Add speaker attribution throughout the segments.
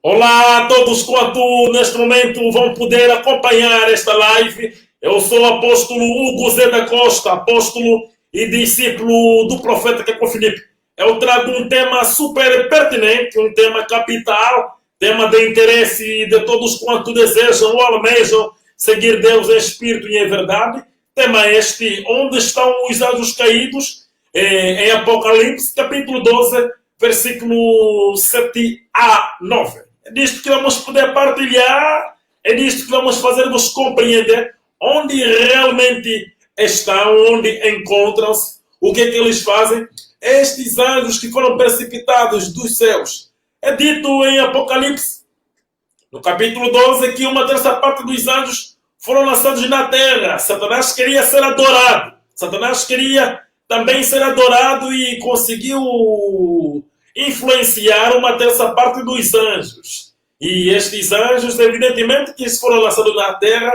Speaker 1: Olá a todos quanto neste momento vão poder acompanhar esta live. Eu sou o apóstolo Hugo Zé da Costa, apóstolo e discípulo do profeta Keco Filipe. Eu trago um tema super pertinente, um tema capital, tema de interesse de todos quanto desejam ou almejam seguir Deus em espírito e em verdade. Tema este, onde estão os anjos caídos, em Apocalipse, capítulo 12, versículo 7 a 9. É disto que vamos poder partilhar, é disto que vamos fazer-vos compreender onde realmente estão, onde encontram-se, o que é que eles fazem. Estes anjos que foram precipitados dos céus. É dito em Apocalipse, no capítulo 12, que uma terça parte dos anjos foram lançados na terra. Satanás queria ser adorado. Satanás queria também ser adorado e conseguiu influenciar uma terça parte dos anjos. E estes anjos, evidentemente, que foram lançados na terra,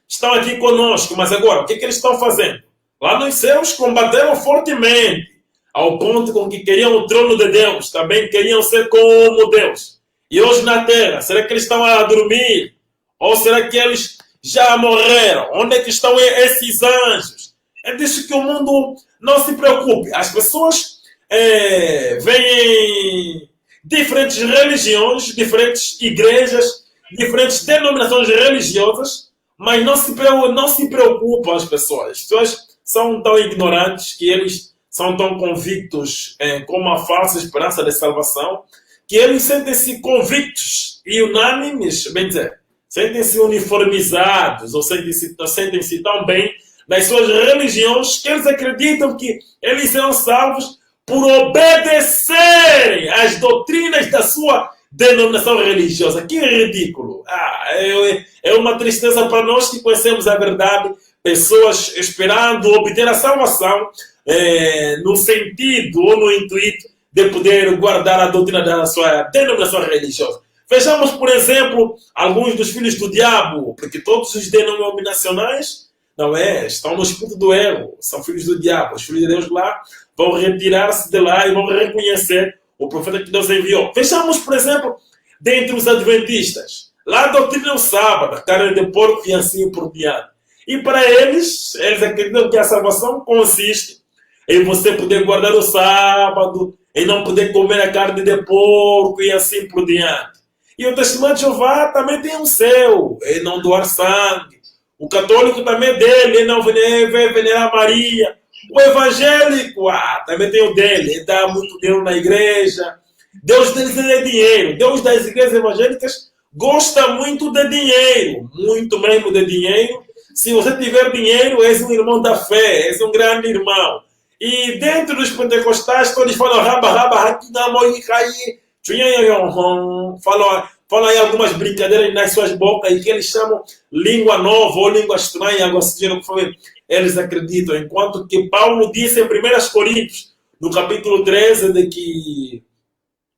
Speaker 1: estão aqui conosco. Mas agora, o que é que eles estão fazendo? Lá nos céus combateram fortemente, ao ponto com que queriam o trono de Deus, também queriam ser como Deus. E hoje na terra, será que eles estão a dormir? Ou será que eles já morreram? Onde é que estão esses anjos? É disso que o mundo não se preocupe. As pessoas veem diferentes religiões, diferentes igrejas, diferentes denominações religiosas, mas não se preocupam as pessoas. As pessoas são tão ignorantes que eles são tão convictos com uma falsa esperança de salvação, que eles sentem-se convictos e unânimes, bem dizer, sentem-se uniformizados, ou sentem-se tão bem nas suas religiões que eles acreditam que eles serão salvos por obedecerem às doutrinas da sua denominação religiosa. Que ridículo! É uma tristeza para nós que conhecemos a verdade, pessoas esperando obter a salvação no sentido ou no intuito de poder guardar a doutrina da sua denominação religiosa. Vejamos, por exemplo, alguns dos filhos do diabo, porque todos os denominacionais estão no espírito do erro, são filhos do diabo. Os filhos de Deus lá vão retirar-se de lá e vão reconhecer o profeta que Deus enviou. Vejamos, por exemplo, dentre os adventistas, lá a doutrina é o sábado, a carne de porco e assim por diante. E para eles acreditam que a salvação consiste em você poder guardar o sábado, em não poder comer a carne de porco e assim por diante. E o testemunho de Jeová também tem o seu, em não doar sangue. O católico também é dele, ele não venerar Maria. O evangélico, também tem o dele, ele dá muito dinheiro na igreja. Deus deles é dinheiro. Deus das igrejas evangélicas gosta muito de dinheiro, muito mesmo de dinheiro. Se você tiver dinheiro, és um irmão da fé, és um grande irmão. E dentro dos pentecostais, todos falam falam aí algumas brincadeiras nas suas bocas e que eles chamam língua nova ou língua estranha, algo assim, eles acreditam. Enquanto que Paulo disse em 1 Coríntios, no capítulo 13, de que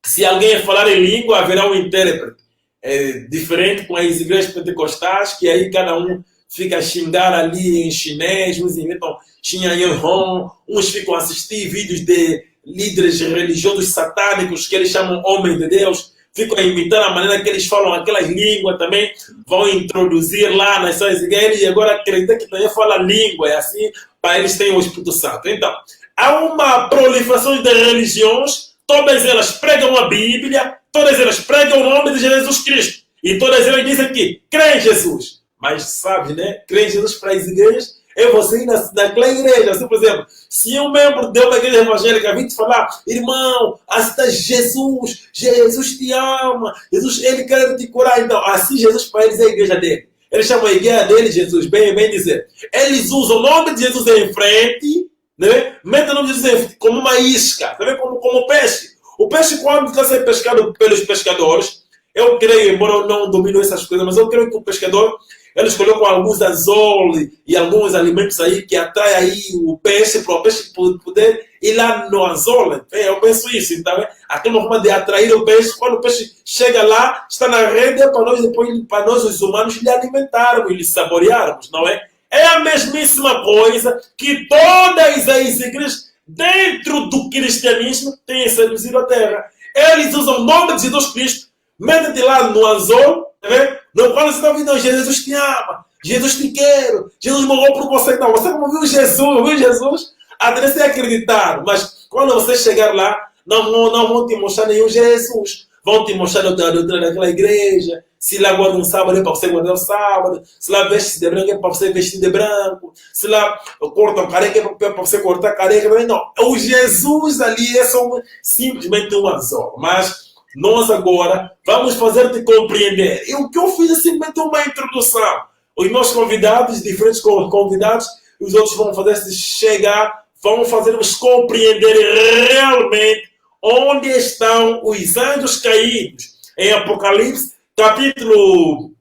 Speaker 1: se alguém falar em língua, haverá um intérprete. É diferente com as igrejas pentecostais, que aí cada um fica a xingar ali em chinês, uns inventam xinhanhon, uns ficam a assistir vídeos de líderes religiosos satânicos que eles chamam homens de Deus, ficam a imitar a maneira que eles falam aquelas línguas também, vão introduzir lá nas suas igrejas e agora acreditam que também fala língua, é assim, para eles terem o Espírito Santo. Então, há uma proliferação de religiões, todas elas pregam a Bíblia, todas elas pregam o nome de Jesus Cristo, e todas elas dizem que crê em Jesus. Mas sabe, né? Crer em Jesus para as igrejas é você ir naquela igreja. Assim, por exemplo, se um membro de uma igreja evangélica vir te falar, irmão, aceita Jesus, Jesus te ama, Jesus, ele quer te curar. Então, assim Jesus para eles é a igreja dele. Eles chamam a igreja dele Jesus, bem dizer. Eles usam o nome de Jesus em frente, né? Metem o nome de Jesus como uma isca, tá, como peixe. O peixe, quando está sendo pescado pelos pescadores, eu creio, embora eu não domino essas coisas, mas eu creio que o pescador, eles colocam alguns anzóis e alguns alimentos aí que atraem aí o peixe, para o peixe poder ir lá no anzol. Eu penso isso, então, aquela forma de atrair o peixe, quando o peixe chega lá, está na rede, para nós, depois, para nós os humanos, lhe alimentarmos, lhe saborearmos, não é? É a mesmíssima coisa que todas as igrejas, dentro do cristianismo, têm seduzido a terra. Eles usam o nome de Jesus Cristo Mete-te lá no anzol, tá vendo? Não, quando você está ouvindo, Jesus te ama, Jesus te quer, Jesus morreu por você. Não, você como viu Jesus, a tendência é acreditar. Mas quando você chegar lá, não vão te mostrar nenhum Jesus. Vão te mostrar a doutrina daquela igreja. Se lá guarda um sábado é para você guardar o sábado. Se lá veste de branco é para você vestir de branco. Se lá cortam careca é para você cortar careca. Não, o Jesus ali é só simplesmente um anzol. Mas nós agora vamos fazer-te compreender. E o que eu fiz é simplesmente uma introdução. Os meus convidados, diferentes convidados, os outros vão fazer-se chegar, vão fazer-nos compreender realmente onde estão os anjos caídos. Em Apocalipse, capítulo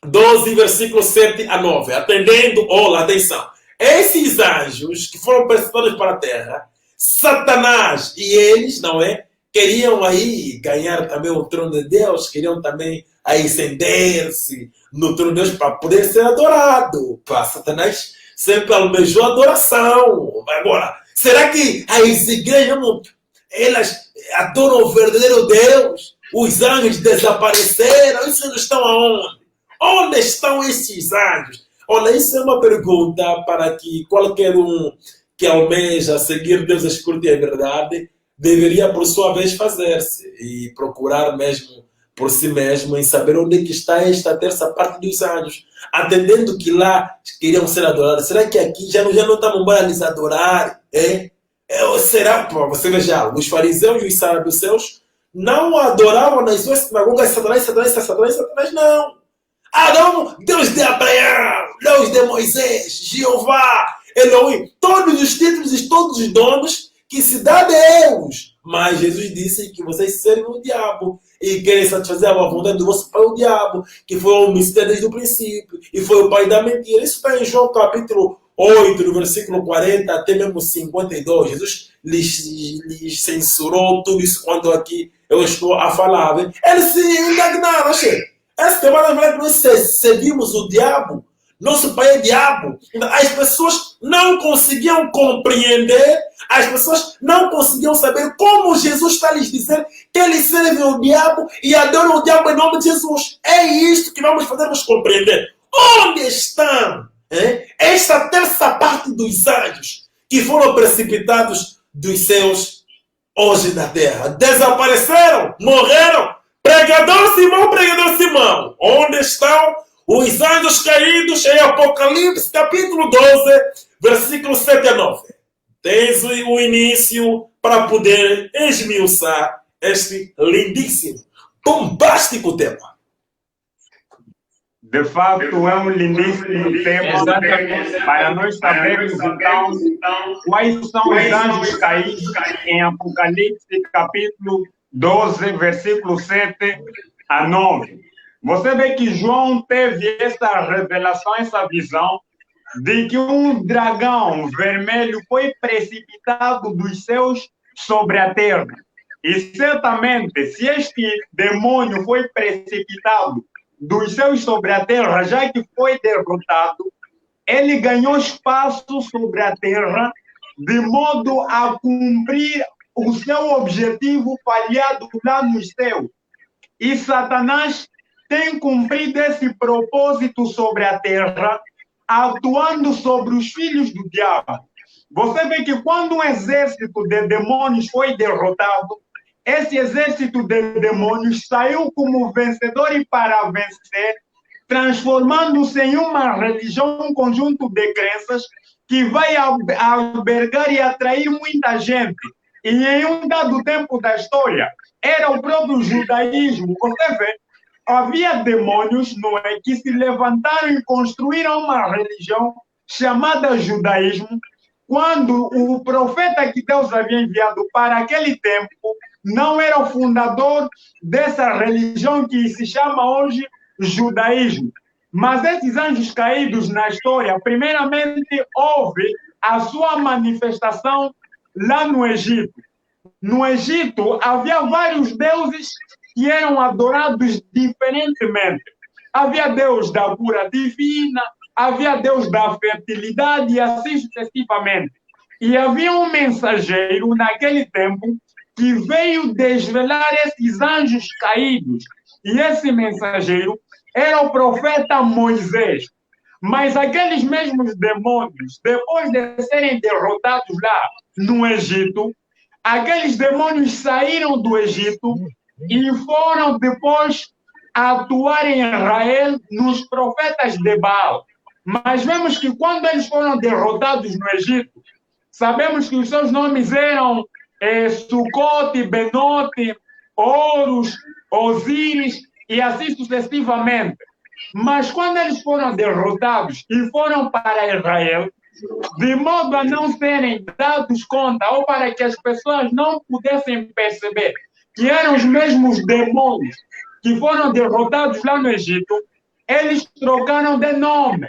Speaker 1: 12, versículos 7 a 9. Atendendo, olha, atenção. Esses anjos que foram precipitados para a terra, Satanás e eles, não é? Queriam aí ganhar também o trono de Deus, queriam também aí ascender-se no trono de Deus para poder ser adorado. Pá, Satanás sempre almejou adoração. Agora, será que as igrejas, elas adoram o verdadeiro Deus? Os anjos desapareceram? Esses anjos estão aonde? Onde estão esses anjos? Olha, isso é uma pergunta para que qualquer um que almeja seguir Deus, a escuta e a verdade, deveria, por sua vez, fazer-se e procurar mesmo por si mesmo em saber onde é que está esta terça parte dos anjos, atendendo que lá queriam ser adorados. Será que aqui já não estamos para lhes adorar? Será? Pô, você veja, os fariseus e os saduceus não adoravam nas suas sinagogas Satanás, não. Adão, Deus de Abraão, Deus de Moisés, Jeová, Elohim, todos os títulos e todos os nomes que se dá a Deus. Mas Jesus disse que vocês servem o diabo e querem satisfazer a vontade do vosso pai, o diabo, que foi o homicida desde o princípio e foi o pai da mentira. Isso está em João capítulo 8, no versículo 40 até mesmo 52. Jesus lhes censurou tudo isso quando aqui eu estou a falar. Eles se indignaram, essa semana que nós seguimos o diabo, nosso pai é diabo. As pessoas não conseguiam compreender, as pessoas não conseguiam saber como Jesus está lhes dizendo que eles servem o diabo e adoram o diabo em nome de Jesus. É isto que vamos fazer-nos compreender. Onde estão esta terça parte dos anjos que foram precipitados dos céus hoje na terra? Desapareceram, morreram. Pregador Simão, onde estão os anjos caídos? Em Apocalipse, capítulo 12, versículos 7 a 9. Tens o início para poder esmiuçar este lindíssimo, bombástico tema.
Speaker 2: De fato, é um lindíssimo tema. Exatamente. Para nós sabermos, então, quais são os anjos caídos em Apocalipse, capítulo 12, versículo 7 a 9. Você vê que João teve essa revelação, essa visão de que um dragão vermelho foi precipitado dos céus sobre a terra. E certamente, se este demônio foi precipitado dos céus sobre a terra, já que foi derrotado, ele ganhou espaço sobre a terra de modo a cumprir o seu objetivo falhado lá no céu. E Satanás tem cumprido esse propósito sobre a terra, atuando sobre os filhos do diabo. Você vê que quando um exército de demônios foi derrotado, esse exército de demônios saiu como vencedor e para vencer, transformando-se em uma religião, um conjunto de crenças que vai albergar e atrair muita gente. E em um dado tempo da história, era o próprio judaísmo. Você vê, havia demônios, não é, que se levantaram e construíram uma religião chamada judaísmo, quando o profeta que Deus havia enviado para aquele tempo não era o fundador dessa religião que se chama hoje judaísmo. Mas esses anjos caídos na história, primeiramente houve a sua manifestação lá no Egito. No Egito havia vários deuses que eram adorados diferentemente. Havia Deus da cura divina, havia Deus da fertilidade e assim sucessivamente. E havia um mensageiro naquele tempo que veio desvelar esses anjos caídos. E esse mensageiro era o profeta Moisés. Mas aqueles mesmos demônios, depois de serem derrotados lá no Egito, aqueles demônios saíram do Egito e foram depois atuar em Israel nos profetas de Baal. Mas vemos que quando eles foram derrotados no Egito, sabemos que os seus nomes eram Sucote, Benote, Horus, Osíris e assim sucessivamente. Mas quando eles foram derrotados e foram para Israel, de modo a não serem dados conta ou para que as pessoas não pudessem perceber que eram os mesmos demônios que foram derrotados lá no Egito, eles trocaram de nome.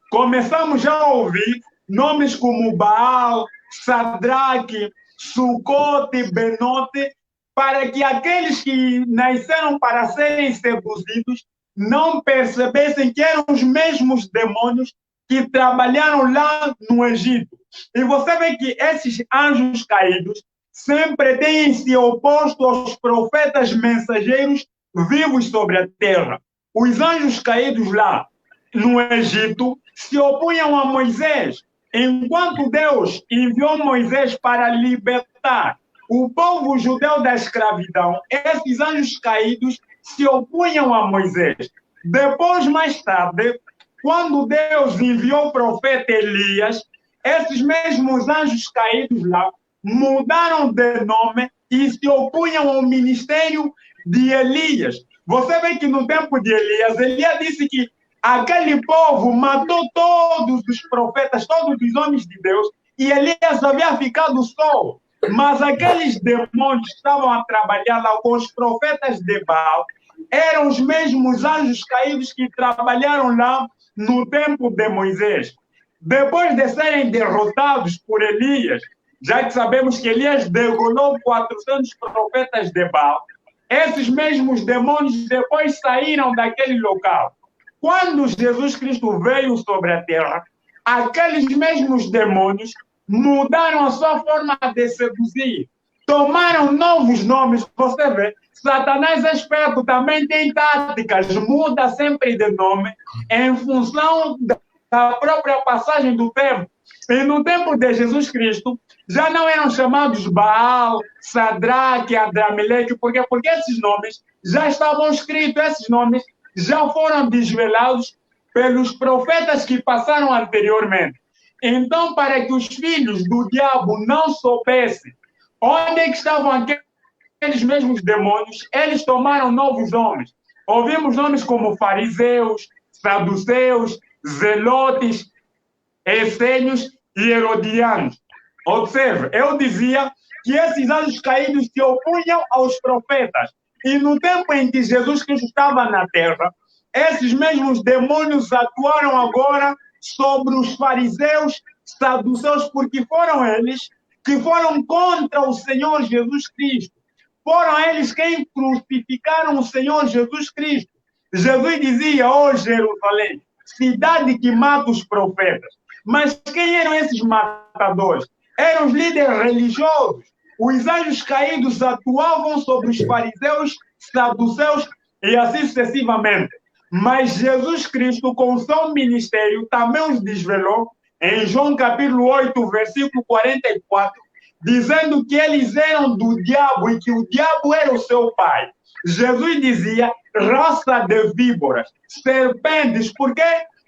Speaker 2: Começamos já a ouvir nomes como Baal, Sadraque, Sucote, Benote, para que aqueles que nasceram para serem seduzidos não percebessem que eram os mesmos demônios que trabalharam lá no Egito. E você vê que esses anjos caídos sempre têm se oposto aos profetas mensageiros vivos sobre a terra. Os anjos caídos lá no Egito se opunham a Moisés, enquanto Deus enviou Moisés para libertar o povo judeu da escravidão. Esses anjos caídos se opunham a Moisés. Depois, mais tarde, quando Deus enviou o profeta Elias, esses mesmos anjos caídos lá mudaram de nome e se opunham ao ministério de Elias. Você vê que no tempo de Elias, Elias disse que aquele povo matou todos os profetas, todos os homens de Deus, e Elias havia ficado só. Mas aqueles demônios que estavam a trabalhar lá com os profetas de Baal eram os mesmos anjos caídos que trabalharam lá no tempo de Moisés. Depois de serem derrotados por Elias, já que sabemos que Elias degolou 400 profetas de Baal, esses mesmos demônios depois saíram daquele local. Quando Jesus Cristo veio sobre a terra, aqueles mesmos demônios mudaram a sua forma de seduzir, tomaram novos nomes. Você vê, Satanás é esperto, também tem táticas, muda sempre de nome em função da própria passagem do tempo. E no tempo de Jesus Cristo, já não eram chamados Baal, Sadraque, Adrameleque, porque esses nomes já estavam escritos, esses nomes já foram desvelados pelos profetas que passaram anteriormente. Então, para que os filhos do diabo não soubessem onde é que estavam aqueles mesmos demônios, eles tomaram novos nomes. Ouvimos nomes como fariseus, saduceus, zelotes, essênios e herodianos. Observe, eu dizia que esses anjos caídos se opunham aos profetas. E no tempo em que Jesus Cristo estava na terra, esses mesmos demônios atuaram agora sobre os fariseus, saduceus, porque foram eles que foram contra o Senhor Jesus Cristo. Foram eles quem crucificaram o Senhor Jesus Cristo. Jesus dizia, ó Jerusalém, cidade que mata os profetas. Mas quem eram esses matadores? Eram os líderes religiosos. Os anjos caídos atuavam sobre os fariseus, saduceus e assim sucessivamente. Mas Jesus Cristo, com seu ministério, também os desvelou em João capítulo 8, versículo 44, dizendo que eles eram do diabo e que o diabo era o seu pai. Jesus dizia, raça de víboras, serpentes. Por quê?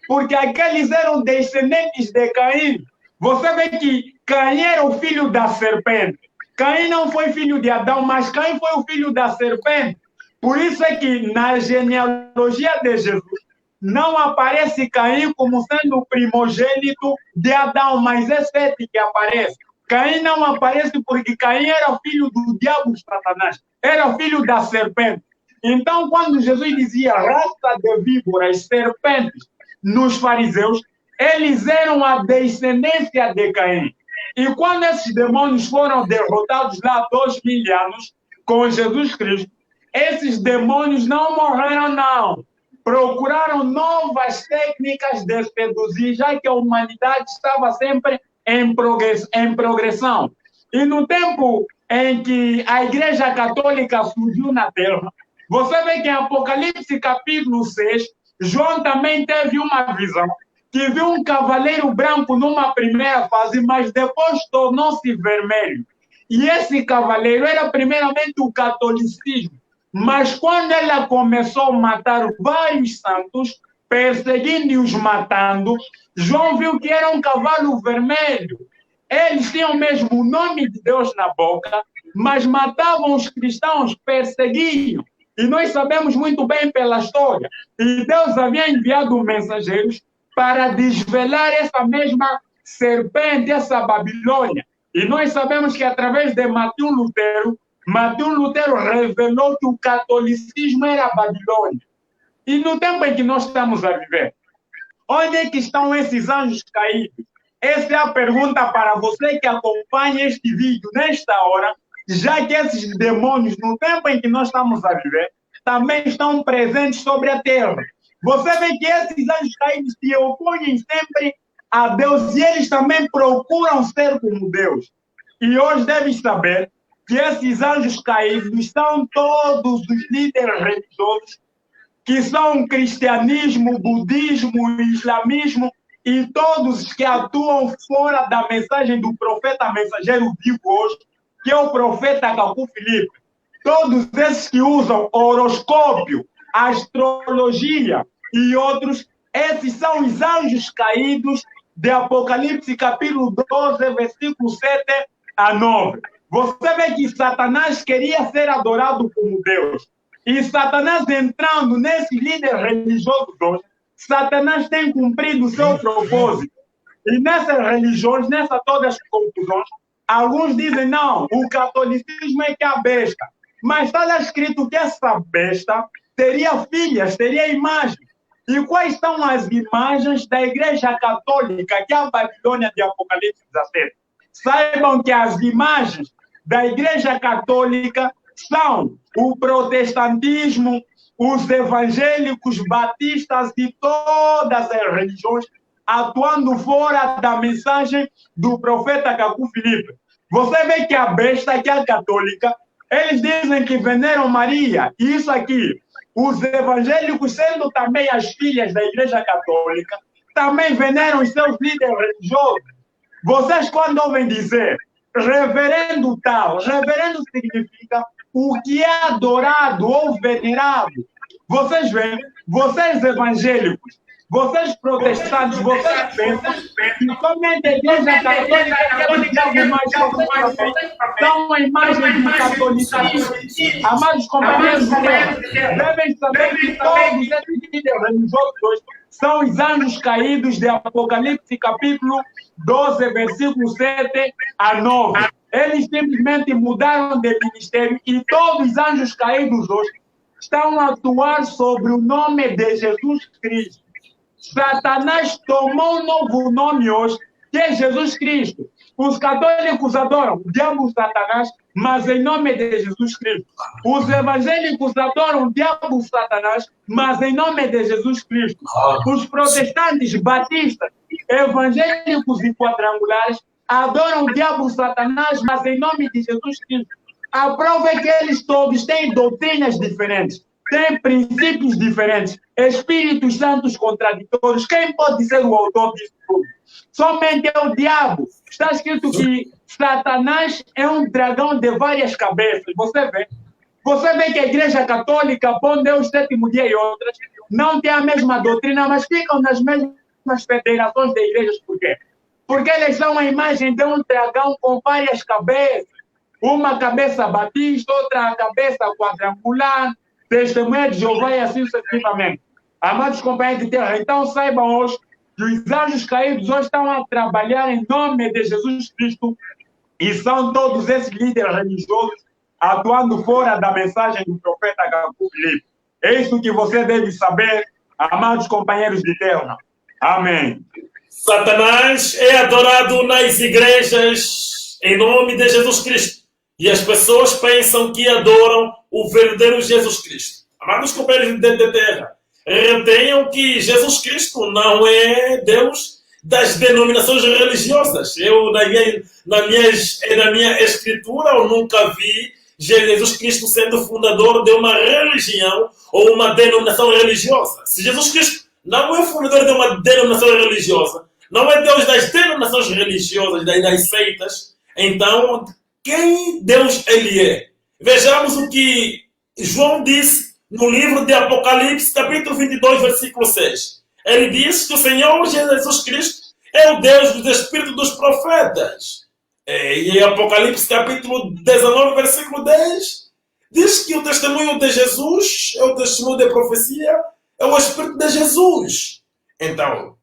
Speaker 2: Porque aqueles eram descendentes de Caim. Você vê que Caim era o filho da serpente. Caim não foi filho de Adão, mas Caim foi o filho da serpente. Por isso é que na genealogia de Jesus não aparece Caim como sendo o primogênito de Adão, mas é Sete que aparece. Caim não aparece porque Caim era filho do diabo de Satanás, era filho da serpente. Então, quando Jesus dizia raça de víboras, serpentes, nos fariseus, eles eram a descendência de Caim. E quando esses demônios foram derrotados lá há 2000 anos, com Jesus Cristo, esses demônios não morreram, não. Procuraram novas técnicas de seduzir, já que a humanidade estava sempre em progressão. E no tempo em que a Igreja Católica surgiu na Terra, Você vê que em Apocalipse capítulo 6, João também teve uma visão, que viu um cavaleiro branco numa primeira fase, mas depois tornou-se vermelho. E esse cavaleiro era primeiramente o catolicismo, mas quando ela começou a matar vários santos, perseguindo e os matando, João viu que era um cavalo vermelho. Eles tinham mesmo o nome de Deus na boca, mas matavam os cristãos, perseguiam. E nós sabemos muito bem pela história. E Deus havia enviado mensageiros para desvelar essa mesma serpente, essa Babilônia. E nós sabemos que através de Martinho Lutero revelou que o catolicismo era a Babilônia. E no tempo em que nós estamos a viver, onde é que estão esses anjos caídos? Essa é a pergunta para você que acompanha este vídeo nesta hora, já que esses demônios, no tempo em que nós estamos a viver, também estão presentes sobre a terra. Você vê que esses anjos caídos se opõem sempre a Deus e eles também procuram ser como Deus. E hoje devem saber que esses anjos caídos são todos os líderes religiosos que são cristianismo, budismo, islamismo e todos que atuam fora da mensagem do profeta mensageiro vivo hoje, que é o profeta Cacu Filipe. Todos esses que usam horoscópio, astrologia e outros, esses são os anjos caídos de Apocalipse capítulo 12, versículo 7 a 9. Você vê que Satanás queria ser adorado como Deus. E Satanás entrando nesse líder religioso hoje, Satanás tem cumprido o seu propósito. E nessas religiões, nessas todas as confusões, alguns dizem, não, o catolicismo é que é a besta. Mas está escrito que essa besta teria filhas, teria imagens. E quais são as imagens da Igreja Católica, que é a Babilônia de Apocalipse 17? Saibam que as imagens da Igreja Católica são o protestantismo, os evangélicos, batistas e todas as religiões atuando fora da mensagem do profeta Cacu Filipe. Você vê que a besta, que é a católica, eles dizem que veneram Maria. E isso aqui, os evangélicos, sendo também as filhas da Igreja Católica, também veneram os seus líderes religiosos. Vocês, quando ouvem dizer reverendo tal, reverendo significa o que é adorado ou venerado. Vocês veem, vocês evangélicos, vocês protestantes, vocês pensam que somente a Igreja Católica é algo mais são a imagem do catolicismo. Amados companheiros de Deus, devem saber que todos esses líderes religiosos são os anjos caídos de Apocalipse capítulo 12, versículo 7 a 9. Eles simplesmente mudaram de ministério e todos os anjos caídos hoje estão a atuar sobre o nome de Jesus Cristo. Satanás tomou um novo nome hoje, que é Jesus Cristo. Os católicos adoram o diabo Satanás, mas em nome de Jesus Cristo. Os evangélicos adoram o diabo Satanás, mas em nome de Jesus Cristo. Os protestantes, batistas, evangélicos e quadrangulares adoram o diabo Satanás, mas em nome de Jesus Cristo. A prova é que eles todos têm doutrinas diferentes, têm princípios diferentes, espíritos santos contraditórios. Quem pode ser o autor disso tudo? Somente é o diabo. Está escrito que Satanás é um dragão de várias cabeças. Você vê que a Igreja Católica, Bom Deus, Sétimo Dia e outras, não tem a mesma doutrina, mas ficam nas mesmas federações de igrejas. Por quê? Porque eles são a imagem de um dragão com várias cabeças. Uma cabeça batista, outra cabeça quadrangular, testemunha de Jeová e assim sucessivamente. Amados companheiros de terra, então saibam hoje que os anjos caídos hoje estão a trabalhar em nome de Jesus Cristo e são todos esses líderes religiosos atuando fora da mensagem do profeta Cacu Filipe. É isso que você deve saber, amados companheiros de terra. Amém.
Speaker 1: Satanás é adorado nas igrejas em nome de Jesus Cristo. E as pessoas pensam que adoram o verdadeiro Jesus Cristo. Amados companheiros de terra, retenham que Jesus Cristo não é Deus das denominações religiosas. Eu, na minha escritura, eu nunca vi Jesus Cristo sendo fundador de uma religião ou uma denominação religiosa. Se Jesus Cristo não é fundador de uma denominação religiosa, não é Deus das denominações religiosas, das seitas, então quem Deus ele é? Vejamos o que João disse no livro de Apocalipse, capítulo 22, versículo 6. Ele diz que o Senhor Jesus Cristo é o Deus dos espíritos dos profetas. E em Apocalipse, capítulo 19, versículo 10, diz que o testemunho de Jesus é o testemunho da profecia, é o Espírito de Jesus. Então,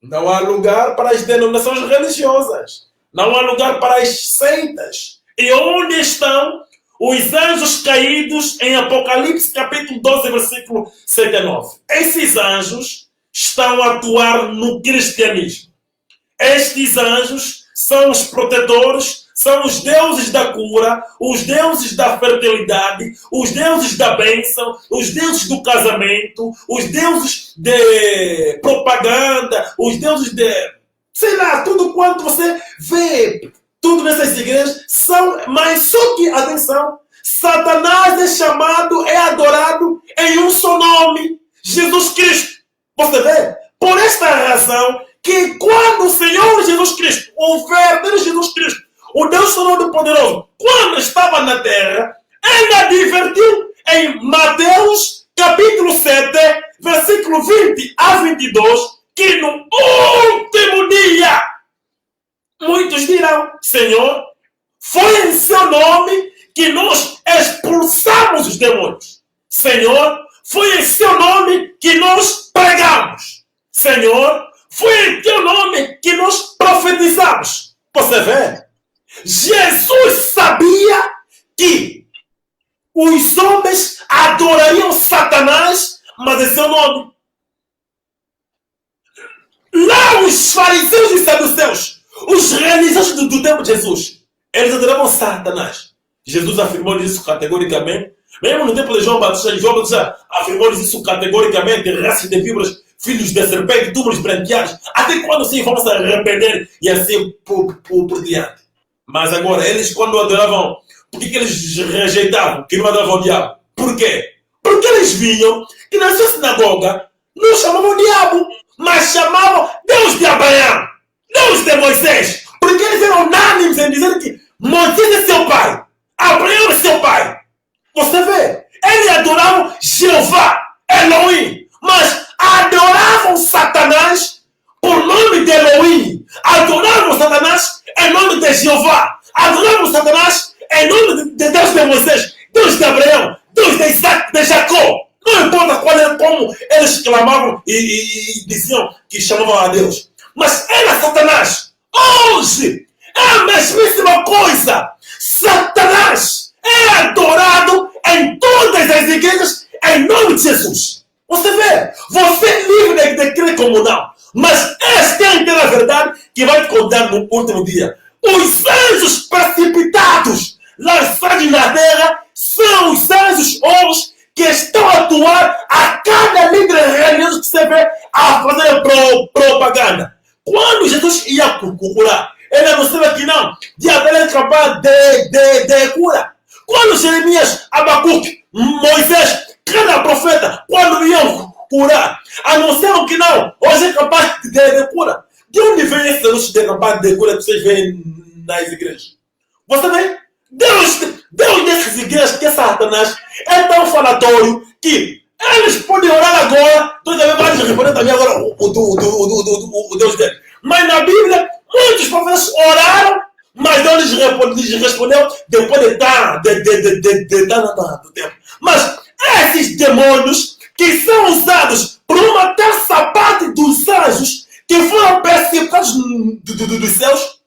Speaker 1: não há lugar para as denominações religiosas. Não há lugar para as seitas. E onde estão os anjos caídos em Apocalipse, capítulo 12, versículo 7 a 9? Esses anjos estão a atuar no cristianismo. Estes anjos são os protetores, são os deuses da cura, os deuses da fertilidade, os deuses da bênção, os deuses do casamento, os deuses de propaganda, os deuses de... sei lá, tudo quanto você vê, tudo nessas igrejas são... Mas só que, atenção, Satanás é chamado, é adorado em um só nome, Jesus Cristo. Você vê? Por esta razão que quando o Senhor Jesus Cristo, o verdadeiro Jesus Cristo, o Deus Todo-Poderoso, quando estava na terra, ele advertiu em Mateus capítulo 7, versículo 20 a 22, que no último dia, muitos dirão, Senhor, foi em seu nome que nós expulsamos os demônios. Senhor, foi em seu nome que nós pregamos. Senhor, foi em teu nome que nós profetizamos. Você vê? Jesus sabia que os homens adorariam Satanás, mas em seu nome. Lá os fariseus e saduceus, os religiosos do tempo de Jesus, eles adoravam Satanás. Jesus afirmou isso categoricamente. Mesmo no tempo de João Batista afirmou isso categoricamente, raças de víboras, filhos de serpente, túmulos branqueados. Até quando sim vamos se arrepender e assim por diante. Mas agora, eles quando adoravam, por que eles rejeitavam que não adoravam o diabo? Por quê? Porque eles vinham que na sua sinagoga não chamavam o diabo, mas chamavam Deus de Abraão, Deus de Moisés. Porque eles eram unânimes em dizer que Moisés é seu pai, Abraão é seu pai. Você vê? Eles adoravam Jeová, Elohim, mas adoravam Satanás por nome de Elohim. Adoravam Satanás em nome de Jeová. Adoravam Satanás em nome de Deus de Moisés, Deus de Abraão, Deus de Isaac, de Jacó. Não importa como eles clamavam e diziam que chamavam a Deus. Mas era Satanás. Hoje é a mesmíssima coisa. Satanás é adorado em todas as igrejas em nome de Jesus. Você vê? Você é livre de crer como não. Mas esta é a inteira verdade que vai te contar no último dia. Os anjos precipitados, lançados na terra, são os anjos hoje que estão a atuar a cada líder religioso que você vê a fazer propaganda. Quando Jesus ia curar, ele anunciava que não, diabo é capaz de cura. Quando Jeremias, Abacuque, Moisés, cada profeta, quando iam curar, anunciavam que não, hoje é capaz de cura. De onde vem esse anúncio de capaz de cura que vocês veem nas igrejas? Você vê? Deus dessas igrejas, que é Satanás, é tão falatório que eles podem orar agora, toda vez mais responder também agora o Deus dele. Mas na Bíblia, muitos profetas oraram, mas Deus lhes respondeu depois de tanto tempo. Mas esses demônios que são usados por uma terça parte dos anjos que foram precipitados dos céus,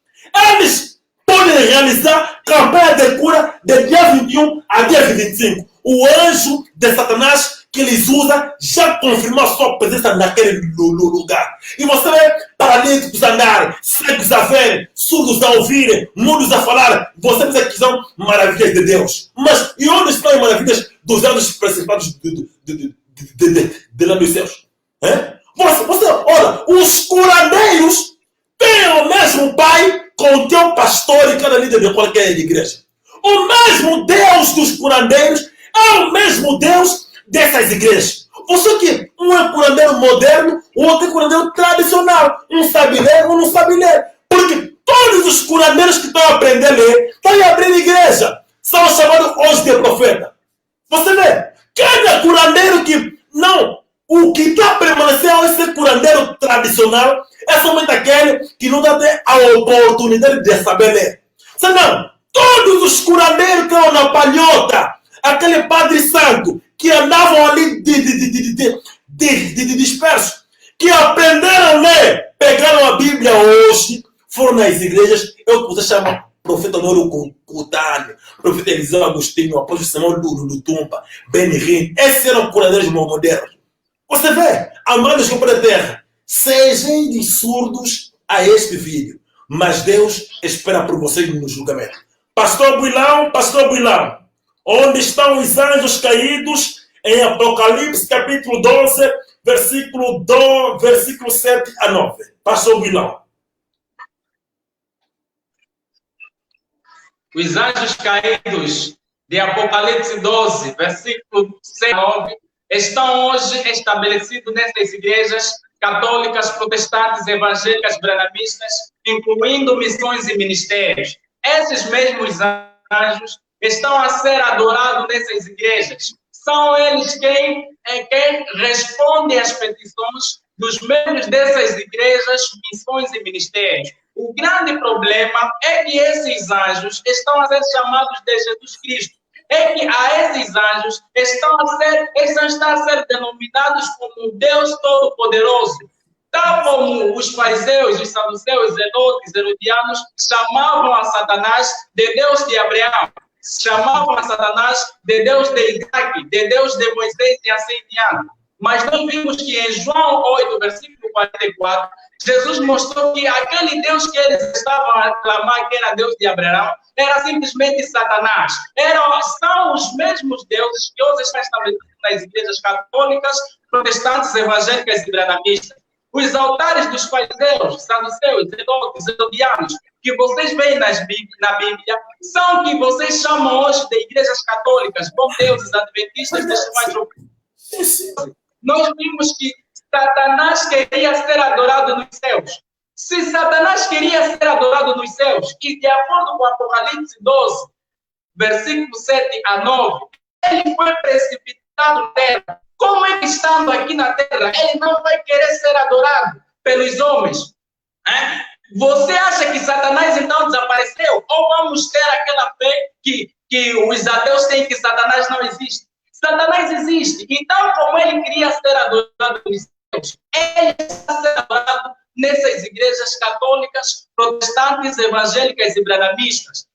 Speaker 1: eles podem realizar campanha de cura de dia 21 a dia 25. O anjo de Satanás que eles usam já confirmou a sua presença naquele lugar. E você vê paralíticos a andar, cegos a ver, surdos a ouvirem, mudos a falar. Você pensa que são maravilhas de Deus. Mas e onde estão as maravilhas dos anjos precipitados de lá dos céus? Você olha, os curandeiros têm o mesmo pai com o teu pastor e cada líder de qualquer igreja. o mesmo Deus dos curandeiros é o mesmo Deus dessas igrejas. Você que um é curandeiro moderno, o outro é curandeiro tradicional. Um sabe ler, um não sabe ler. Porque todos os curandeiros que estão a aprender a ler estão a abrir igreja. São chamados hoje de profeta. Você vê, cada curandeiro que não, o que está permanecendo a ser curandeiro tradicional é somente aquele que não dá a oportunidade de saber ler. Senão, todos os curandeiros que eram na palhota, aquele Padre Santo, que andavam ali dispersos, que aprenderam a ler, pegaram a Bíblia hoje, foram nas igrejas, é o que você chama profeta Honório Cutâneo, profeta Eliseu Agostinho, apóstolo Samuel Lutumba, Benihim, esses eram curandeiros modernos. Você vê, amados que para a terra, sejam surdos a este vídeo, mas Deus espera por vocês no julgamento. Pastor Builão, onde estão os anjos caídos em Apocalipse capítulo 12, versículo 7 a 9. Pastor Builão.
Speaker 3: Os anjos caídos de Apocalipse 12, versículo 7 a 9, estão hoje estabelecidos nessas igrejas católicas, protestantes, evangélicas, brananistas, incluindo missões e ministérios. Esses mesmos anjos estão a ser adorados nessas igrejas. São eles quem responde às petições dos membros dessas igrejas, missões e ministérios. O grande problema é que esses anjos estão a ser chamados de Jesus Cristo. É que a esses anjos estão a ser denominados como Deus Todo-Poderoso. Tal como os fariseus, os saduceus, zelotes, herodianos chamavam a Satanás de Deus de Abraão, chamavam a Satanás de Deus de Isaac, de Deus de Moisés e assim diante. Mas nós vimos que em João 8, versículo 44, Jesus mostrou que aquele Deus que eles estavam a clamar, que era Deus de Abraão, era simplesmente Satanás. São os mesmos deuses que hoje estão estabelecidos nas igrejas católicas, protestantes, evangélicas e brananistas. Os altares dos fariseus, saduceus, zelotes, herodianos, que vocês veem na Bíblia, são que vocês chamam hoje de igrejas católicas, bom deuses, adventistas, nós vimos que Satanás queria ser adorado nos céus. Se Satanás queria ser adorado nos céus, e de acordo com Apocalipse 12, versículo 7 a 9, ele foi precipitado na terra. Como é que estando aqui na terra, ele não vai querer ser adorado pelos homens? Você acha que Satanás então desapareceu? Ou vamos ter aquela fé que os ateus têm que Satanás não existe? Satanás existe. Então, como ele queria ser adorado nos céus, ele está sendo adorado nessas igrejas católicas, protestantes, evangélicas e brananistas.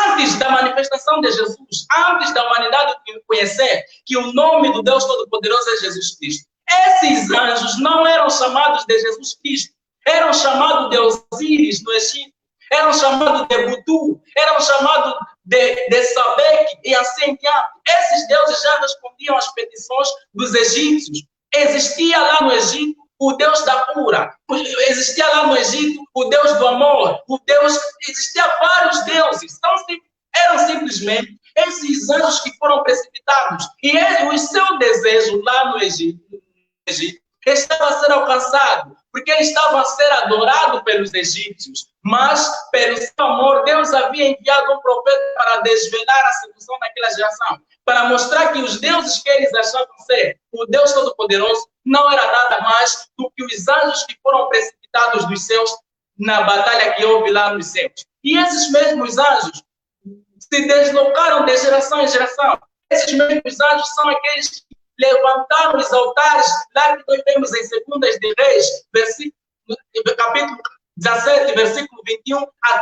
Speaker 3: Antes da manifestação de Jesus, antes da humanidade conhecer que o nome do Deus Todo-Poderoso é Jesus Cristo, esses anjos não eram chamados de Jesus Cristo, eram chamados de Osíris no Egito, eram chamados de Butu, eram chamados de Sabeque e assim diante. Esses deuses já respondiam às petições dos egípcios. Existia lá no Egito o Deus da cura, existia lá no Egito o Deus do amor, existia vários deuses, eram simplesmente esses anjos que foram precipitados. E o seu desejo lá no Egito estava a ser alcançado, porque ele estava a ser adorado pelos egípcios, mas pelo seu amor, Deus havia enviado um profeta para desvelar a sedução daquela geração, para mostrar que os deuses que eles achavam ser o Deus Todo-Poderoso não era nada mais do que os anjos que foram precipitados dos céus na batalha que houve lá nos céus. E esses mesmos anjos se deslocaram de geração em geração. Esses mesmos anjos são aqueles que levantaram os altares, lá que nós vemos em 2 de Reis, capítulo 17, versículo 21 a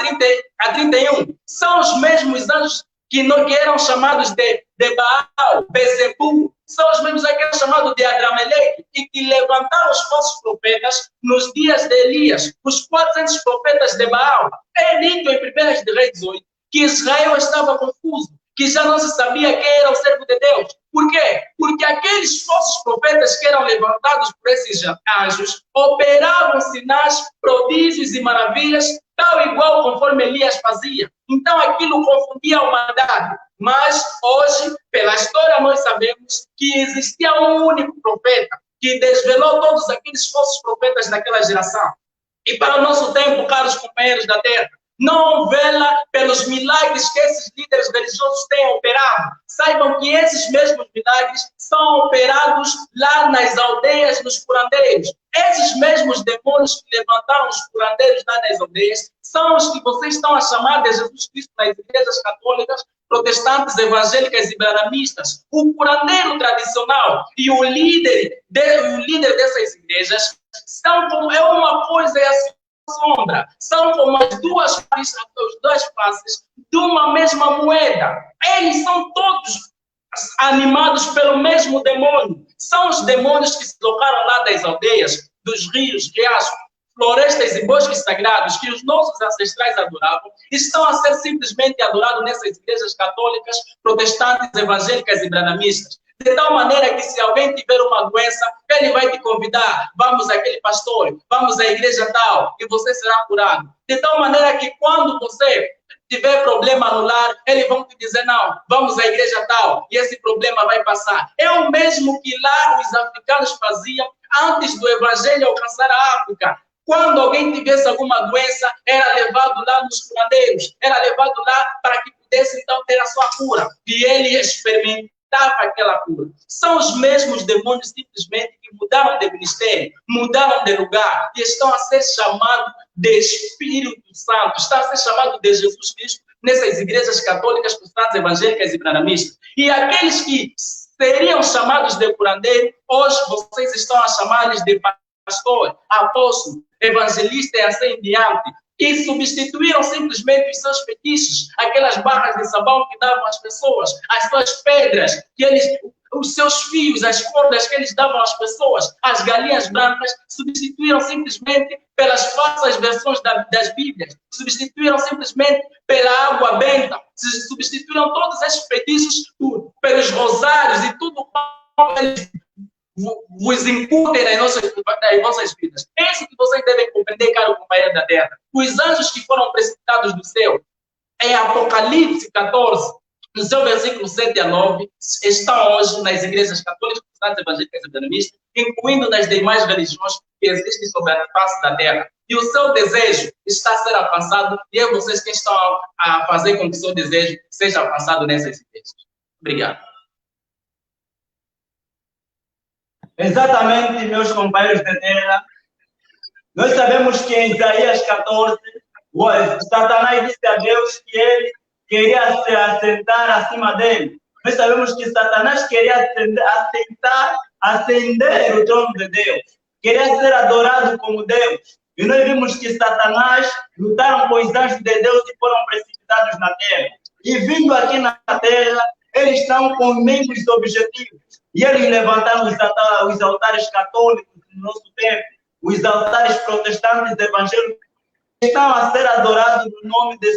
Speaker 3: 31. São os mesmos anjos que eram chamados de Baal, Bezebu, são os mesmos aqueles chamados de Adrameleque, e que levantaram os falsos profetas nos dias de Elias, os 400 profetas de Baal. É dito em 1 de Reis 18 que Israel estava confuso, que já não se sabia quem era o servo de Deus. Por quê? Porque aqueles falsos profetas que eram levantados por esses anjos operavam sinais, prodígios e maravilhas tal igual conforme Elias fazia. Então aquilo confundia a humanidade. Mas hoje, pela história, nós sabemos que existia um único profeta que desvelou todos aqueles falsos profetas daquela geração. E para o nosso tempo, caros companheiros da terra, não vela pelos milagres que esses líderes religiosos têm operado. Saibam que esses mesmos milagres são operados lá nas aldeias, nos curandeiros. Esses mesmos demônios que levantaram os curandeiros lá nas aldeias são os que vocês estão a chamar de Jesus Cristo nas igrejas católicas, protestantes, evangélicas e brahmanistas. O curandeiro tradicional e o líder dessas igrejas são como é uma coisa e a sombra, são como as duas faces de uma mesma moeda. Eles são todos animados pelo mesmo demônio. São os demônios que se locaram lá das aldeias, dos rios, riachos, florestas e bosques sagrados que os nossos ancestrais adoravam, estão a ser simplesmente adorados nessas igrejas católicas, protestantes, evangélicas e brahmanistas. De tal maneira que se alguém tiver uma doença, ele vai te convidar, vamos àquele pastor, vamos à igreja tal, e você será curado. De tal maneira que quando você tiver problema no lar, eles vão te dizer, não, vamos à igreja tal, e esse problema vai passar. É o mesmo que lá os africanos faziam antes do evangelho alcançar a África. Quando alguém tivesse alguma doença, era levado lá nos curandeiros, era levado lá para que pudesse então ter a sua cura. E ele experimentava aquela cura. São os mesmos demônios simplesmente que mudaram de ministério, mudaram de lugar e estão a ser chamados de Espírito Santo, estão a ser chamados de Jesus Cristo nessas igrejas católicas, protestantes, evangélicas e brahmanistas. E aqueles que seriam chamados de curandeiro, hoje vocês estão a chamá-los de pastor, apóstolo, evangelista e assim em diante. E substituíram simplesmente os seus fetiches, aquelas barras de sabão que davam às pessoas, as suas pedras, os seus fios, as cordas que eles davam às pessoas, as galinhas brancas, substituíram simplesmente pelas falsas versões das Bíblias, substituíram simplesmente pela água benta, substituíram todos esses fetiches pelos rosários e tudo que eles vos incutem nas vossas vidas. É isso que vocês devem compreender, caro companheiro da terra. Os anjos que foram precipitados do céu, em Apocalipse 14, no seu versículo 7 a 9, estão hoje nas igrejas católicas, protestantes, evangélicas e brahmanistas, incluindo nas demais religiões que existem sobre a face da terra. E o seu desejo está a ser alcançado, e é vocês que estão a fazer com que o seu desejo seja alcançado nessas igrejas. Obrigado.
Speaker 4: Exatamente, meus companheiros de terra. Nós sabemos que em Isaías 14, Satanás disse a Deus que ele queria se assentar acima dele. Nós sabemos que Satanás queria ascender o trono de Deus. Queria ser adorado como Deus. E nós vimos que Satanás lutaram com os anjos de Deus e foram precipitados na terra. E vindo aqui na terra, eles estão com os mesmos objetivos. E eles levantaram os altares católicos no nosso tempo, os altares protestantes evangélicos, estão a ser adorados no nome do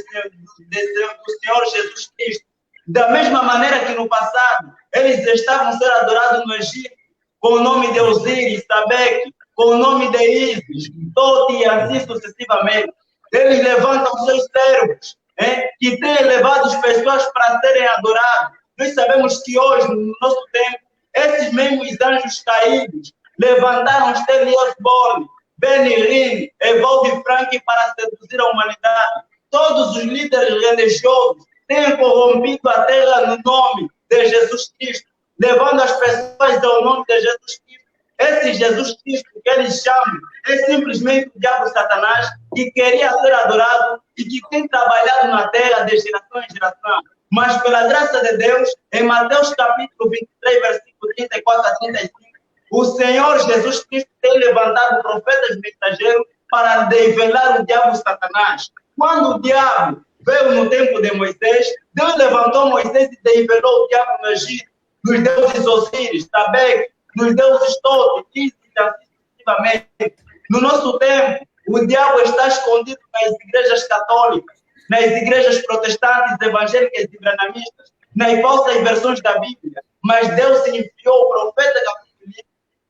Speaker 4: Senhor Jesus Cristo. Da mesma maneira que no passado, eles estavam a ser adorados no Egito, com o nome de Osíris, Sabeque, com o nome de Ísis, Toti e assim sucessivamente. Eles levantam seus servos, que têm levado as pessoas para serem adorados. Nós sabemos que hoje, no nosso tempo, esses mesmos anjos caídos levantaram Stanley Osborne, Benny Hinn, Evaldo Frank para seduzir a humanidade. Todos os líderes religiosos têm corrompido a terra no nome de Jesus Cristo, levando as pessoas ao nome de Jesus Cristo. Esse Jesus Cristo que eles chamam é simplesmente o diabo Satanás, que queria ser adorado e que tem trabalhado na terra de geração em geração. Mas pela graça de Deus, em Mateus capítulo 23, versículo 34 a 35, o Senhor Jesus Cristo tem levantado profetas mensageiros para develar o diabo Satanás. Quando o diabo veio no tempo de Moisés, Deus levantou Moisés e develou o diabo no Egito, nos deuses Osíris, Sabeque, nos deuses Tote, Ísis e assim sucessivamente. No nosso tempo, o diabo está escondido nas igrejas católicas, nas igrejas protestantes, evangélicas e brahmanistas, nas falsas versões da Bíblia. Mas Deus enviou o profeta Gabriel,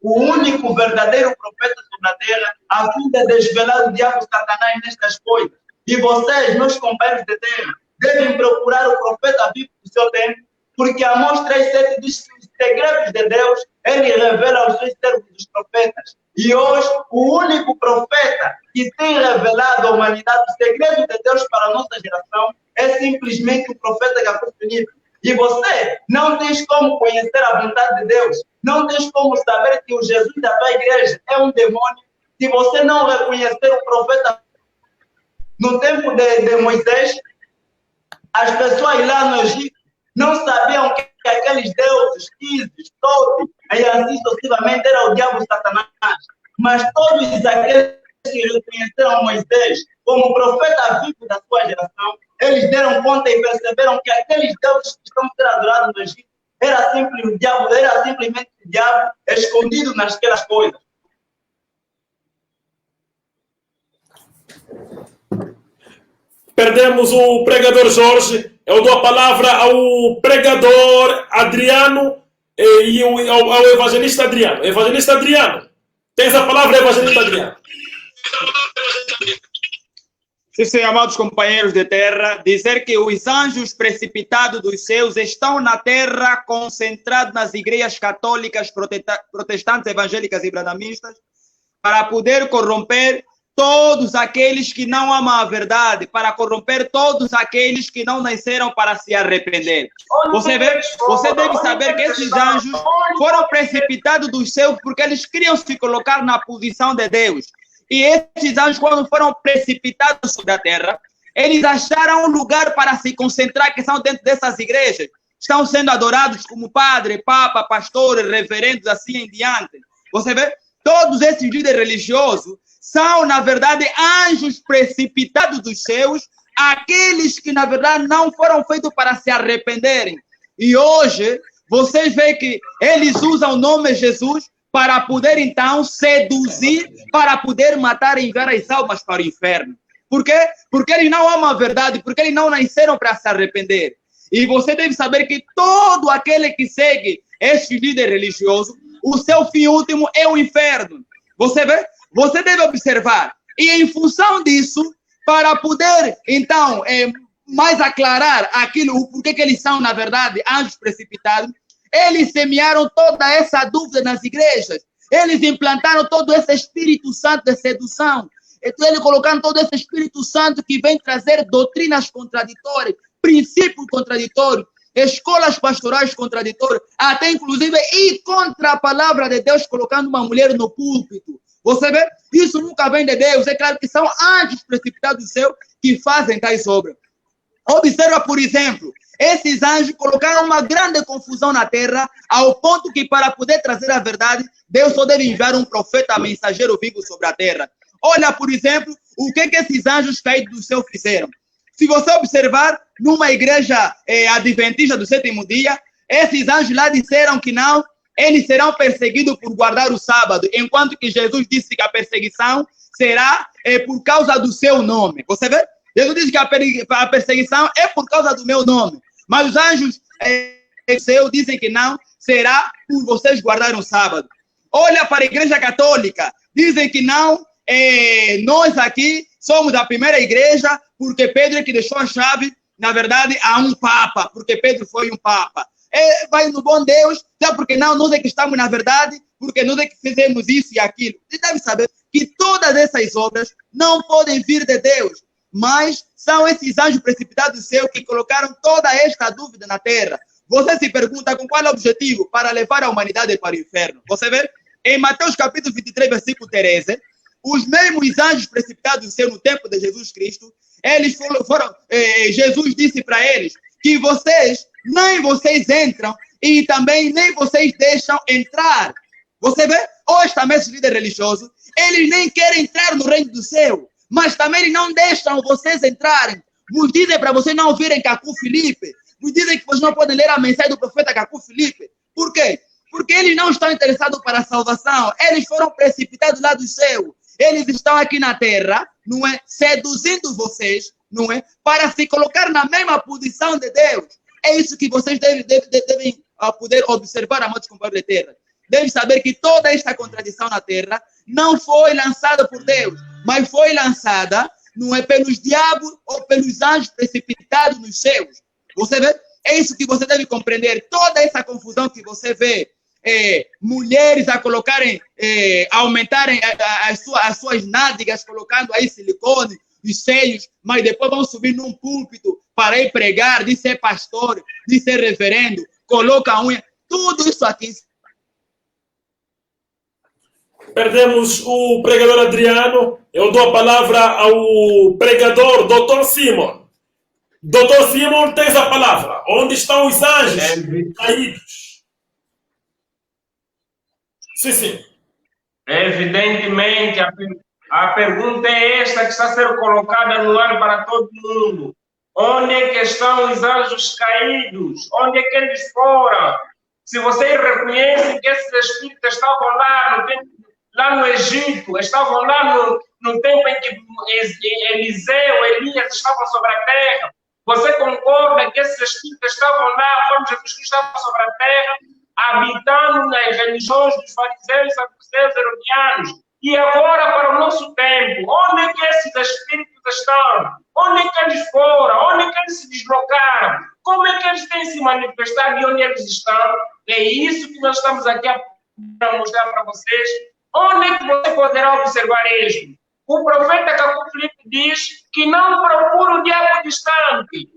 Speaker 4: o único verdadeiro profeta sobre a terra, a fim de desvelar o diabo Satanás nestas coisas. E vocês, meus companheiros de terra, devem procurar o profeta vivo do seu tempo, porque Amós 3:7 diz que os segredos de Deus, ele revela aos seus servos dos profetas. E hoje, o único profeta que tem revelado à humanidade os segredos de Deus para a nossa geração é simplesmente o profeta Jacó Filipe. E você não tens como conhecer a vontade de Deus, não tens como saber que o Jesus da tua igreja é um demônio, se você não reconhecer o profeta. No tempo de Moisés, as pessoas lá no Egito não sabiam que aqueles deuses, Ísis, Tote, e assim sucessivamente, era o diabo Satanás. Mas todos aqueles que reconheceram Moisés como profeta vivo da sua geração, eles deram conta e perceberam que aqueles deuses que estão sendo adorados no Egito era simplesmente o diabo escondido nasquelas coisas.
Speaker 1: Perdemos o pregador Jorge. Eu dou a palavra ao pregador Adriano e ao evangelista Adriano. Evangelista Adriano, tens a palavra, evangelista Adriano.
Speaker 5: Sim, amados companheiros de terra, dizer que os anjos precipitados dos céus estão na terra, concentrados nas igrejas católicas, protestantes, evangélicas e branamistas, para poder corromper todos aqueles que não amam a verdade, para corromper todos aqueles que não nasceram para se arrepender. Você deve saber que esses anjos foram precipitados dos céus porque eles queriam se colocar na posição de Deus. E esses anjos, quando foram precipitados sobre a terra, eles acharam um lugar para se concentrar, que são dentro dessas igrejas. Estão sendo adorados como padre, papa, pastor, reverendos, assim em diante. Você vê? Todos esses líderes religiosos são, na verdade, anjos precipitados dos céus, aqueles que, na verdade, não foram feitos para se arrependerem. E hoje, vocês veem que eles usam o nome Jesus para poder, então, seduzir, para poder matar e enviar as almas para o inferno. Por quê? Porque eles não amam a verdade, porque eles não nasceram para se arrepender. E você deve saber que todo aquele que segue este líder religioso, o seu fim último é o inferno. Você vê? Você deve observar. E em função disso, para poder, então, mais aclarar aquilo, o porquê que eles são, na verdade, anjos precipitados, eles semearam toda essa dúvida nas igrejas. Eles implantaram todo esse Espírito Santo de sedução. Então, eles colocaram todo esse Espírito Santo que vem trazer doutrinas contraditórias, princípios contraditórios, escolas pastorais contraditórias, até inclusive ir contra a palavra de Deus, colocando uma mulher no púlpito. Você vê? Isso nunca vem de Deus. É claro que são anjos precipitados do céu que fazem tais obras. Observa, por exemplo, esses anjos colocaram uma grande confusão na terra, ao ponto que, para poder trazer a verdade, Deus só deve enviar um profeta mensageiro vivo sobre a terra. Olha, por exemplo, o que esses anjos caídos do céu fizeram. Se você observar, numa igreja adventista do sétimo dia, esses anjos lá disseram que não, eles serão perseguidos por guardar o sábado, enquanto que Jesus disse que a perseguição será por causa do seu nome. Você vê? Jesus disse que a perseguição é por causa do meu nome. Mas os anjos do céu dizem que não, será por vocês guardarem o sábado. Olha para a igreja católica, dizem que não, nós aqui somos a primeira igreja, porque Pedro é que deixou a chave, na verdade, a um papa, porque Pedro foi um papa. Vai no bom Deus, sabe por que não? Nós é que estamos na verdade, porque nós é que fizemos isso e aquilo. Você deve saber que todas essas obras não podem vir de Deus, mas são esses anjos precipitados do céu que colocaram toda esta dúvida na terra. Você se pergunta com qual é o objetivo? Para levar a humanidade para o inferno. Você vê? Em Mateus capítulo 23, versículo 13, os mesmos anjos precipitados do céu no tempo de Jesus Cristo, eles foram, Jesus disse para eles que nem vocês entram e também nem vocês deixam entrar. Você vê? Hoje também esse líder religioso, eles nem querem entrar no reino do céu, mas também eles não deixam vocês entrarem. Vos dizem para vocês não ouvirem Jacó Filipe, vos dizem que vocês não podem ler a mensagem do profeta Jacó Filipe. Por quê? Porque eles não estão interessados para a salvação, eles foram precipitados lá do céu. Eles estão aqui na terra, não é? Seduzindo vocês, não é? Para se colocar na mesma posição de Deus. É isso que vocês devem poder observar, amados companheiros de terra. Devem saber que toda esta contradição na terra não foi lançada por Deus, mas foi lançada, não é pelos diabos ou pelos anjos precipitados nos céus. Você vê? É isso que você deve compreender. Toda essa confusão que você vê, mulheres a colocarem, aumentarem as suas nádegas, colocando aí silicone, os seios, mas depois vão subir num púlpito para ir pregar, de ser pastor, de ser reverendo, coloca a unha, tudo isso aqui.
Speaker 1: Perdemos o pregador Adriano. Eu dou a palavra ao pregador, Dr. Simon. Dr. Simon, tens a palavra. Onde estão os anjos caídos? Sim.
Speaker 6: Evidentemente, a pergunta é esta que está a ser colocada no ar para todo mundo. Onde é que estão os anjos caídos? Onde é que eles foram? Se vocês reconhecem que esses espíritos estavam lá no Egito, estavam lá no tempo em que Eliseu, Elias estavam sobre a terra, você concorda que esses espíritos estavam lá quando Jesus Cristo estava sobre a terra, habitando nas religiões dos fariseus, saduceus, herodianos? E agora, para o nosso tempo, onde é que esses espíritos estão? Onde é que eles foram? Onde é que eles se deslocaram? Como é que eles têm se manifestado e onde eles estão? É isso que nós estamos aqui a mostrar para vocês. Onde é que você poderá observar isso? O profeta Caco Filipe diz que não procura o diabo distante.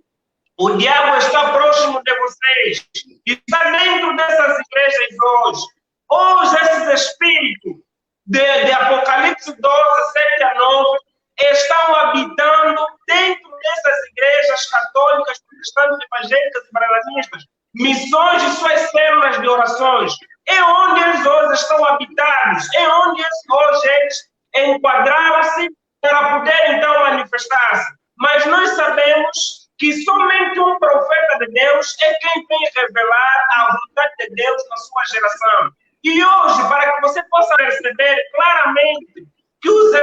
Speaker 6: O diabo está próximo de vocês. Está dentro dessas igrejas hoje. Hoje, esses espíritos de Apocalipse 12, 7 a 9, estão habitando dentro dessas igrejas católicas, protestantes, evangélicas e brasileiras, missões e suas células de orações. É onde eles hoje estão habitados, é onde hoje eles enquadraram-se para poder então manifestar-se. Mas nós sabemos que somente um profeta de Deus é quem vem revelar a vontade de Deus na sua geração. E hoje, para que você possa perceber claramente que os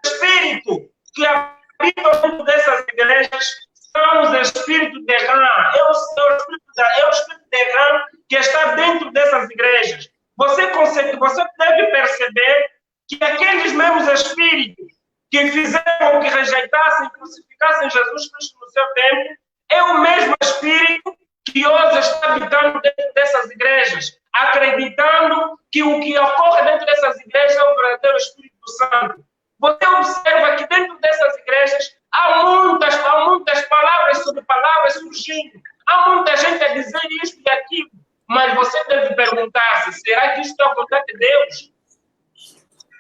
Speaker 6: espíritos que habitam dentro dessas igrejas são os espíritos de Ram, é o espírito de Ram que está dentro dessas igrejas. Você deve perceber que aqueles mesmos espíritos que fizeram que rejeitassem e crucificassem Jesus Cristo no seu tempo, é o mesmo espírito que hoje está habitando dentro dessas igrejas, acreditando que o que ocorre dentro dessas igrejas é o verdadeiro Espírito Santo. Você observa que dentro dessas igrejas há muitas palavras sobre palavras surgindo. Há muita gente a dizer isto e aquilo. Mas você deve perguntar-se, será que isto é a vontade de Deus?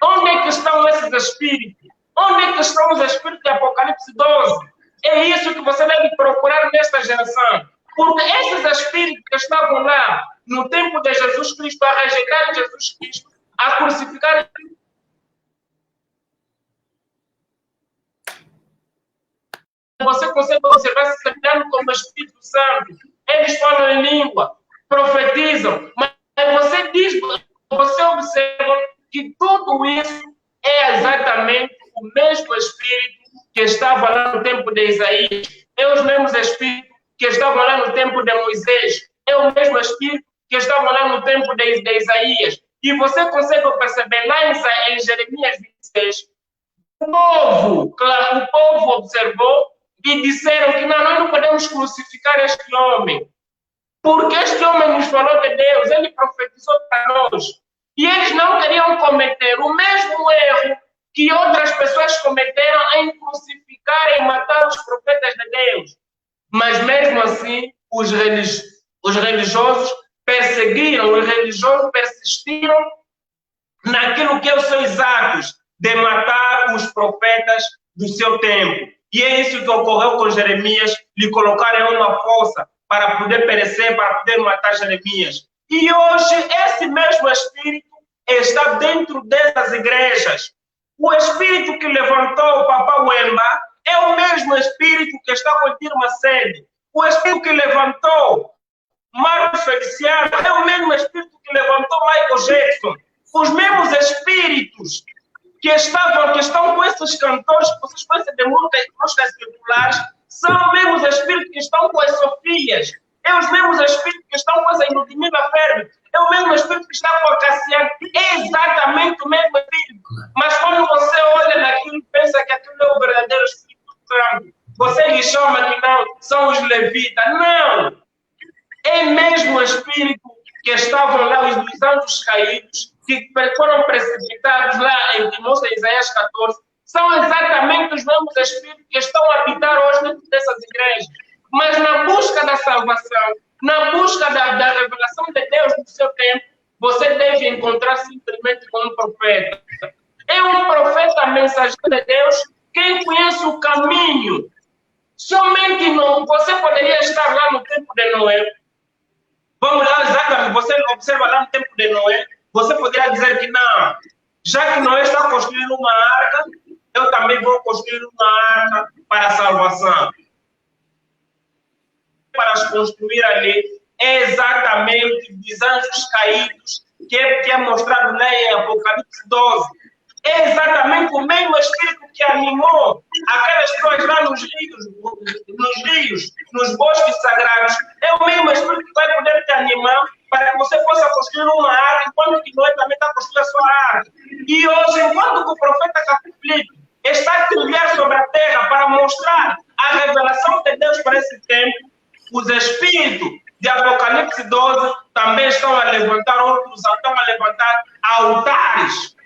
Speaker 6: Onde é que estão esses espíritos? Onde é que estão os espíritos de Apocalipse 12? É isso que você deve procurar nesta geração. Porque esses espíritos que estavam lá no tempo de Jesus Cristo, a rejeitarem Jesus Cristo, a crucificarem, você consegue observar se semelhando como o Espírito Santo. Eles falam em língua, profetizam, mas você observa que tudo isso é exatamente o mesmo Espírito que estava lá no tempo de Isaías, é os mesmos Espíritos que estavam lá no tempo de Moisés, é o mesmo Espírito que estava lá no tempo de Isaías. E você consegue perceber lá em Jeremias 26, o povo observou e disseram que nós não podemos crucificar este homem, porque este homem nos falou de Deus, ele profetizou para nós. E eles não queriam cometer o mesmo erro que outras pessoas cometeram em crucificar e matar os profetas de Deus. Mas mesmo assim, os religiosos perseguiram, os religiosos persistiram naquilo que são os atos de matar os profetas do seu tempo. E é isso que ocorreu com Jeremias, lhe colocaram em uma fossa para poder perecer, para poder matar Jeremias. E hoje, esse mesmo espírito está dentro dessas igrejas. O espírito que levantou o Papa Wemba é o mesmo espírito que está com Dilma Sede. O espírito que levantou Marcos Feliciano é o mesmo espírito que levantou Michael Jackson. Os mesmos espíritos que estão com esses cantores que vocês conhecem de músicas circulares são os mesmos espíritos que estão com as Sofias. É os mesmos espíritos que estão com essa Ludmila Fermi. É o mesmo espírito que está com a Cassiane. É exatamente o mesmo espírito. Mas quando você olha naquilo e pensa que aquilo é o verdadeiro espírito levita. Não! É mesmo o espírito que estavam lá, os anjos caídos, que foram precipitados lá em Isaías 14, são exatamente os mesmos espíritos que estão a habitar hoje dentro dessas igrejas. Mas na busca da salvação, na busca da revelação de Deus no seu tempo, você deve encontrar simplesmente com um profeta. É um profeta mensageiro de Deus, quem conhece o caminho. Somente não. Você poderia estar lá no tempo de Noé. Vamos lá, exatamente. Você observa lá no tempo de Noé. Você poderia dizer que não. Já que Noé está construindo uma arca, eu também vou construir uma arca para a salvação. Para as construir ali, é exatamente dos anjos caídos que é mostrado lá em Apocalipse 12. É exatamente o mesmo espírito que animou aquelas pessoas lá nos rios, nos bosques sagrados. É o mesmo espírito que vai poder te animar para que você possa construir uma arca, enquanto que Noé também está construindo a sua arca. E hoje, enquanto o profeta Capítulo está a trilhar sobre a terra para mostrar a revelação de Deus para esse tempo, os espíritos de Apocalipse 12 também estão a levantar outros, estão a levantar altares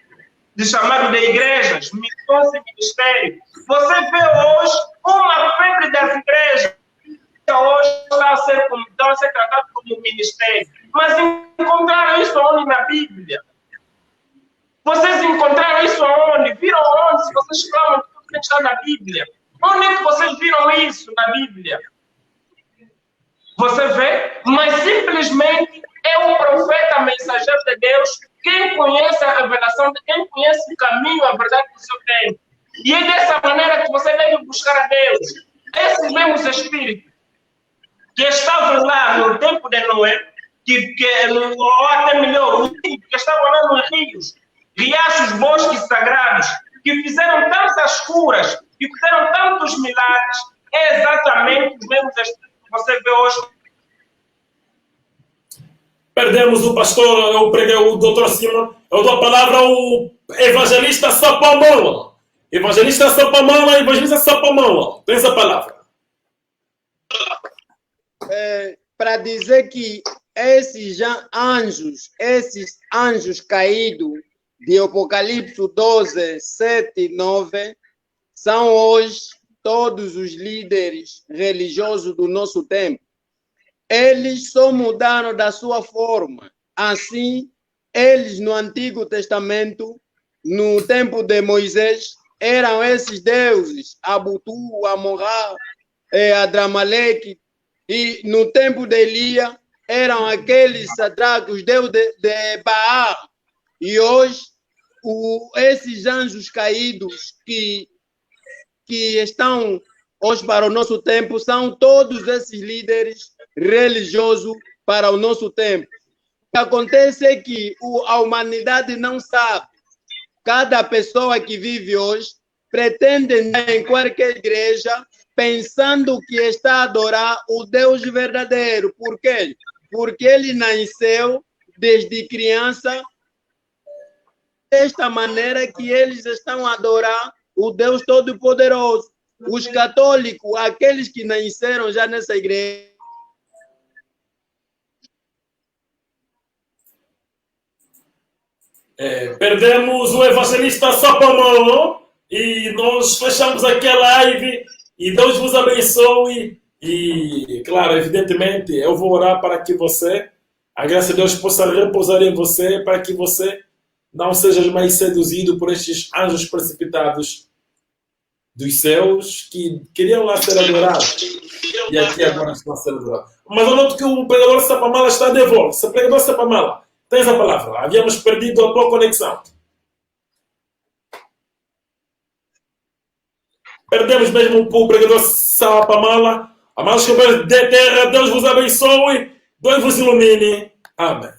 Speaker 6: de chamado de igrejas, missões e ministérios. Você vê hoje uma febre das igrejas, hoje está a ser tratado como ministério. Mas encontraram isso onde na Bíblia? Vocês encontraram isso onde? Viram onde? Se vocês clamam que tudo está na Bíblia. Onde é que vocês viram isso na Bíblia? Você vê? Mas simplesmente é um profeta mensageiro de Deus, quem conhece a revelação, quem conhece o caminho, a verdade do seu tempo. E é dessa maneira que você deve buscar a Deus. Esses mesmos espíritos que estavam lá no tempo de Noé, ou até melhor, que estavam lá nos rios, riachos, bosques sagrados, que fizeram tantas curas, que fizeram tantos milagres, é exatamente os mesmos espíritos que você vê hoje.
Speaker 1: Perdemos o pastor, eu preguei o doutor Simão. Eu dou a palavra ao evangelista Sapamala. Evangelista Sapamala, evangelista Sapamala. Tem essa palavra.
Speaker 7: Para dizer que esses anjos caídos de Apocalipse 12, 7 e 9, são hoje todos os líderes religiosos do nosso tempo. Eles só mudaram da sua forma. Assim, eles no Antigo Testamento, no tempo de Moisés, eram esses deuses, Abutu, Amorá, Adramaleque, e no tempo de Elia, eram aqueles sadracos, deus de Baal. E hoje, esses anjos caídos que estão hoje para o nosso tempo, são todos esses líderes religioso para o nosso tempo. O que acontece é que a humanidade não sabe. Cada pessoa que vive hoje pretende entrar em qualquer igreja pensando que está a adorar o Deus verdadeiro. Por quê? Porque ele nasceu desde criança desta maneira que eles estão a adorar o Deus Todo-Poderoso. Os católicos, aqueles que nasceram já nessa igreja,
Speaker 1: perdemos o evangelista Sapamala e nós fechamos aqui a live e Deus vos abençoe e, claro, evidentemente, eu vou orar para que você, a graça de Deus possa repousar em você, para que você não seja mais seduzido por estes anjos precipitados dos céus que queriam lá ser adorados e aqui agora estão a ser adorados. Mas eu noto que o pregador Sapamala está de volta. Se o pregador Sapamala, tens a palavra. Havíamos perdido a tua conexão. Perdemos mesmo o pregador Sapamala. Amados companheiros de terra, Deus vos abençoe. Deus vos ilumine. Amém.